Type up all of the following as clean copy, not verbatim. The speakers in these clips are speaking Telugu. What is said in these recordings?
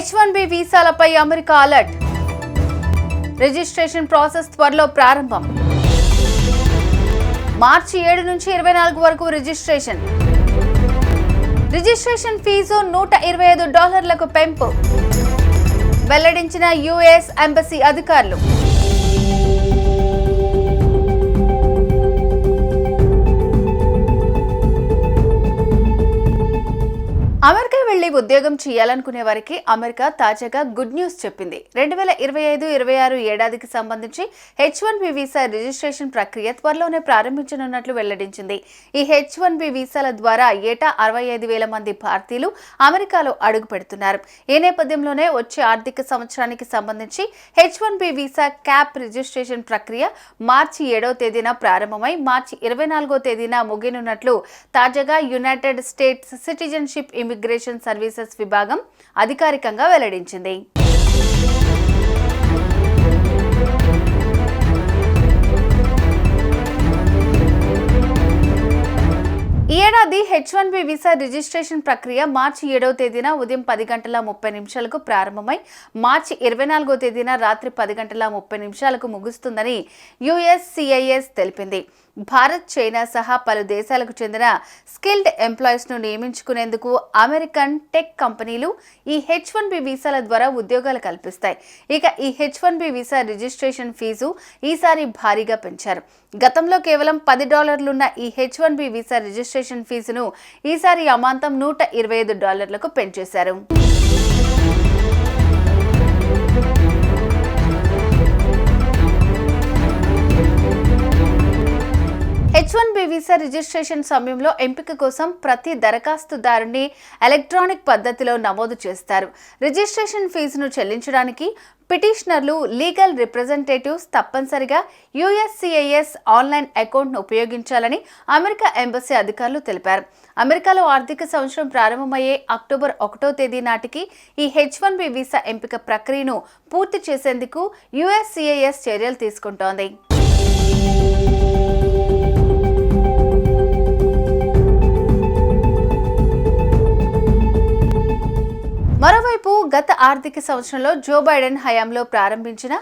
H1B వీసాలపై అమెరికా అలర్ట్. రిజిస్ట్రేషన్ ప్రాసెస్ త్వరలో ప్రారంభం. మార్చి 7 నుంచి 24 వరకు రిజిస్ట్రేషన్ ఫీజు $125 పెంపు వెల్లడించిన యుఎస్ ఎంబసీ అధికారులు. అమెరికా వెళ్లి ఉద్యోగం చేయాలనుకునే వారికి అమెరికా తాజాగా గుడ్ న్యూస్ చెప్పింది. 2025-26 ఏడాదికి సంబంధించి H1B వీసా రిజిస్ట్రేషన్ ప్రక్రియ త్వరలోనే ప్రారంభించనున్నట్లు వెల్లడించింది. ఈ H1B వీసాల ద్వారా ఏటా 65,000 మంది భారతీయులు అమెరికాలో అడుగు పెడుతున్నారు. ఈ నేపథ్యంలోనే వచ్చే ఆర్థిక సంవత్సరానికి సంబంధించి H1B వీసా క్యాప్ రిజిస్ట్రేషన్ ప్రక్రియ మార్చి 7వ తేదీన ప్రారంభమై మార్చి 24వ తేదీన ముగియనున్నట్లు తాజాగా United states citizenship immigration services విభాగం అధికారికంగా వెల్లడించింది. ఈ ఏడాది H1B వీసా రిజిస్ట్రేషన్ ప్రక్రియ మార్చి 7వ తేదీన ఉదయం 10:30 ప్రారంభమై మార్చి 24వ తేదీన రాత్రి 10:30 ముగుస్తుందని USCIS తెలిపింది. భారత్, చైనా సహా పలు దేశాలకు చెందిన స్కిల్డ్ ఎంప్లాయీస్ ను నియమించుకునేందుకు అమెరికన్ టెక్ కంపెనీలు ఈ H1B వీసాల ద్వారా ఉద్యోగాలు కల్పిస్తాయి. ఇక ఈ H1B వీసా రిజిస్ట్రేషన్ ఫీజు ఈసారి భారీగా పెంచారు. గతంలో కేవలం $10 ఈ H1B వీసా రిజిస్ట్రేషన్ ఫీజును ఈసారి అమాంతం $125 పెంచేశారు. H1B వీసా రిజిస్ట్రేషన్ సమయంలో ఎంపిక కోసం ప్రతి దరఖాస్తుదారుని ఎలక్ట్రానిక్ పద్ధతిలో నమోదు చేస్తారు. రిజిస్ట్రేషన్ ఫీజును చెల్లించడానికి పిటిషనర్లు, లీగల్ రిప్రజెంటేటివ్స్ తప్పనిసరిగా USCIS ఆన్లైన్ అకౌంట్ను ఉపయోగించాలని అమెరికా ఎంబసీ అధికారులు తెలిపారు. అమెరికాలో ఆర్థిక సంవత్సరం ప్రారంభమయ్యే అక్టోబర్ 1వ తేదీ నాటికి ఈ H1B వీసా ఎంపిక ప్రక్రియను పూర్తి చేసేందుకు USCIS చర్యలు తీసుకుంటోంది. మరోవైపు గత ఆర్థిక సంవత్సరంలో జో బైడెన్ హయాంలో ప్రారంభించిన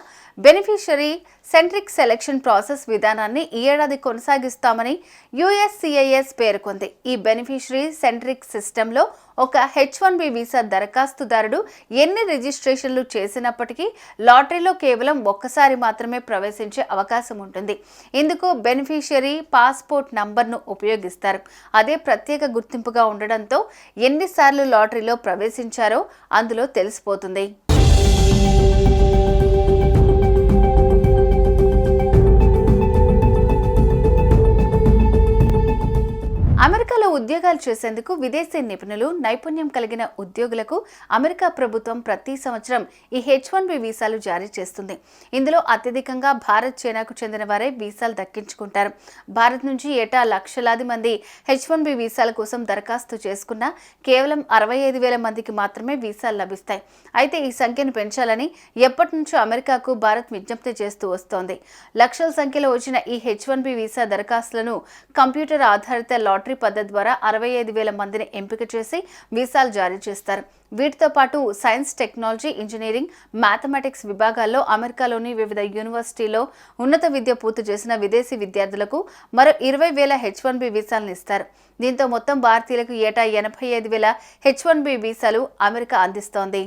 బెనిఫిషరీ సెంట్రిక్ సెలక్షన్ ప్రాసెస్ విధానాన్ని ఈ ఏడాది కొనసాగిస్తామని USCIS పేర్కొంది. ఈ బెనిఫిషరీ సెంట్రిక్ సిస్టంలో ఒక H1B వీసా దరఖాస్తుదారుడు ఎన్ని రిజిస్ట్రేషన్లు చేసినప్పటికీ లాటరీలో కేవలం ఒక్కసారి మాత్రమే ప్రవేశించే అవకాశం ఉంటుంది. ఇందుకు బెనిఫిషరీ పాస్పోర్ట్ నంబర్ను ఉపయోగిస్తారు. అదే ప్రత్యేక గుర్తింపుగా ఉండడంతో ఎన్నిసార్లు లాటరీలో ప్రవేశించారో అందులో తెలిసిపోతుంది. అమెరికాలో ఉద్యోగాలు చేసేందుకు విదేశీ నిపుణులు, నైపుణ్యం కలిగిన ఉద్యోగులకు అమెరికా ప్రభుత్వం ప్రతి సంవత్సరం ఈ H1B వీసాలు జారీ చేస్తుంది. ఇందులో అత్యధికంగా భారత్, చైనాకు చెందిన వారే వీసాలు దక్కించుకుంటారు. భారత్ నుంచి ఏటా లక్షలాది మంది H1B వీసాల కోసం దరఖాస్తు చేసుకున్నా కేవలం 65,000 మందికి మాత్రమే వీసాలు లభిస్తాయి. అయితే ఈ సంఖ్యను పెంచాలని ఎప్పటి నుంచో అమెరికాకు భారత్ విజ్ఞప్తి చేస్తూ వస్తోంది. లక్షల సంఖ్యలో వచ్చిన ఈ H1B వీసా దరఖాస్తులను కంప్యూటర్ ఆధారిత లాటరీ పద్ధతి ద్వారా 65,000 మందిని ఎంపిక చేసి వీసాలు జారీ చేస్తారు. వీటితో పాటు సైన్స్, టెక్నాలజీ, ఇంజనీరింగ్, మ్యాథమెటిక్స్ విభాగాల్లో అమెరికాలోని వివిధ యూనివర్సిటీల్లో ఉన్నత విద్య పూర్తి చేసిన విదేశీ విద్యార్థులకు మరో 20,000 H1B వీసాలను ఇస్తారు. దీంతో మొత్తం భారతీయులకు ఏటా 85,000 H1B వీసాలు అమెరికా అందిస్తోంది.